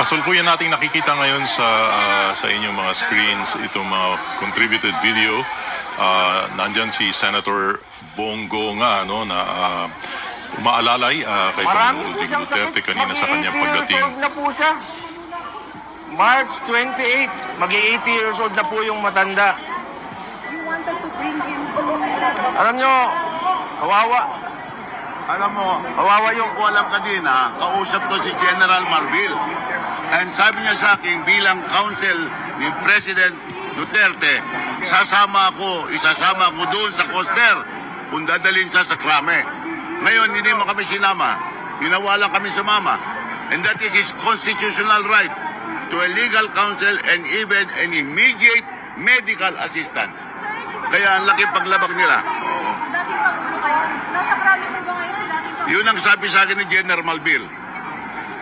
Kasalukuyan nating nakikita ngayon sa inyong mga screens itong mga contributed video. Nandyan si Senator Bongo nga, no, na umaalalay kay Pangulong Duterte kanina sa kanyang pagdating. Na po siya. March 28, mag-80 years old na po yung matanda. Alam nyo, kawawa. Alam mo, kawawa yung alam kanina, kausap ko si General Marbil. And sabi niya sa akin, bilang counsel ni President Duterte, isasama ko doon sa Coster kung dadalhin siya sa Krame. Ngayon, hindi mo kami sinama. Ginawa kami sumama. And that is his constitutional right to a legal counsel and even an immediate medical assistance. Kaya ang laki paglabag nila. Nasa Krame po ba ngayon si dating Pangulong? Yun ang sabi sa akin ni General Malbil.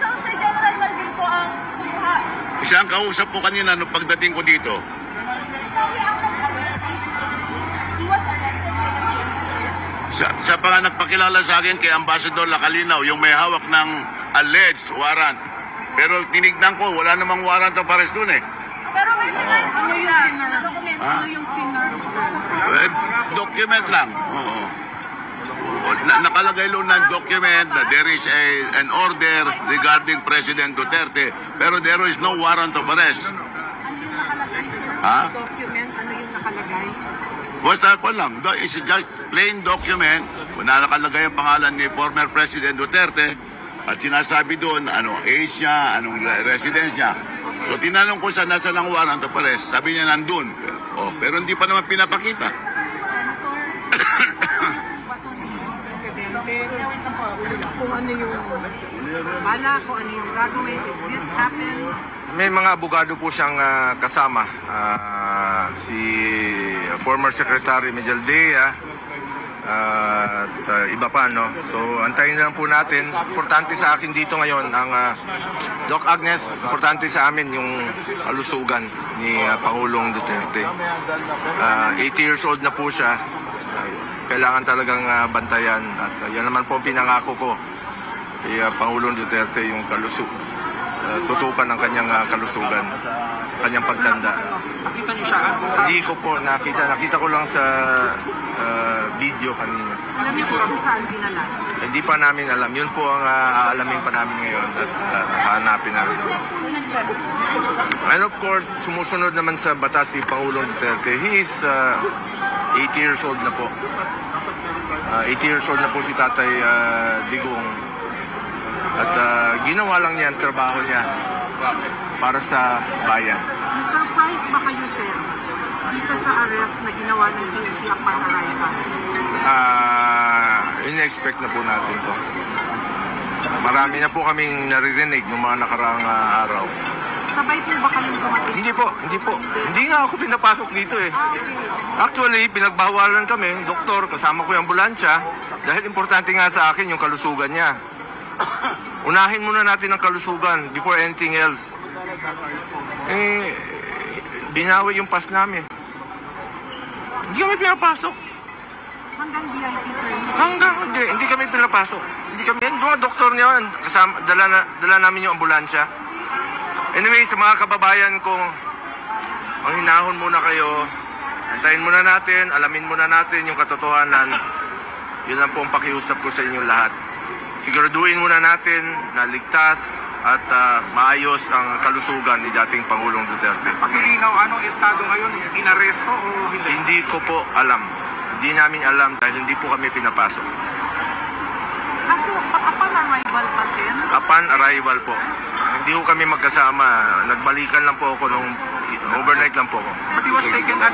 So, si General Malbil po ang Siya ang kausap ko kanina nung pagdating ko dito. He was arrested by the PNP. Siya pa nga nagpakilala sa akin kay Ambassador Lacalinaw, yung may hawak ng alleged warrant. Pero tinignan ko, wala namang warrant of arrest dun eh. Pero may ano yung Document lang. Oo. Nakalagay lang ng document na there is an order regarding President Duterte, pero there is no warrant of arrest. Ha? document, ano yung nakalagay? Basta ko lang, it's just plain document na nakalagay ang pangalan ni former President Duterte at sinasabi doon ano age niya, anong residence niya. So tinanong ko siya nasa ng warrant of arrest, sabi niya nandun. Pero hindi pa naman pinapakita. Kung ano yung bala, kung ano yung gagawin, if this happens. May mga abogado po siyang kasama. Si former Secretary Medialdea at iba pa, no? So, antayin na lang po natin. Importante sa akin dito ngayon ang Doc Agnes, importante sa amin yung kalusugan ni Pangulong Duterte. 80 years old na po siya. Kailangan talagang bantayan at yan naman po ang pinangako ko kay Pangulong Duterte, yung tutukan ng kanyang kalusugan sa kanyang pagtanda. Nakita niyo siya? Hindi ko po nakita ko lang sa video kanina. Alam niyo po kung saan dinala? Hindi pa namin alam. Yun po ang aalamin pa namin ngayon at hanapin namin. And of course, sumusunod naman sa batas si Pangulong Duterte. He is 80 years old na po. 80 years old na po si Tatay Digong. At ginawa lang niya ang trabaho niya para sa bayan. Surprise ba kayo, sir, dito sa arrest na ginawa ng PNP upon arrival? In-expect na po natin to. Marami na po kaming naririnig ng mga nakaraang araw. Sabay po ba kayong dumating? Hindi po. Hindi nga ako pinapasok dito eh. Actually, pinagbawalan kami, doktor, kasama ko yung ambulansya, dahil importante nga sa akin yung kalusugan niya. Unahin muna natin ang kalusugan before anything else. Binawi yung pass namin. Hindi kami pinapasok. Hanggang VIP, sir? Hindi kami pinapasok. Hindi kami, mga doktor niya, kasama, dala namin yung ambulansya. Anyway, sa mga kababayan ko, ang hinahon muna kayo, antayin muna natin, alamin muna natin yung katotohanan. Yun lang po ang pakiusap ko sa inyong lahat. Siguraduhin muna natin na ligtas at maayos ang kalusugan ni dating Pangulong Duterte. Pakilinaw, anong estado ngayon? Inaresto o hindi? Hindi ko po alam. Hindi namin alam dahil hindi po kami pinapasok. Kaso, upon arrival pa, sir? Upon arrival po. Hindi ko kami magkasama. Nagbalikan lang po ako nung overnight lang po ako. But he was taken at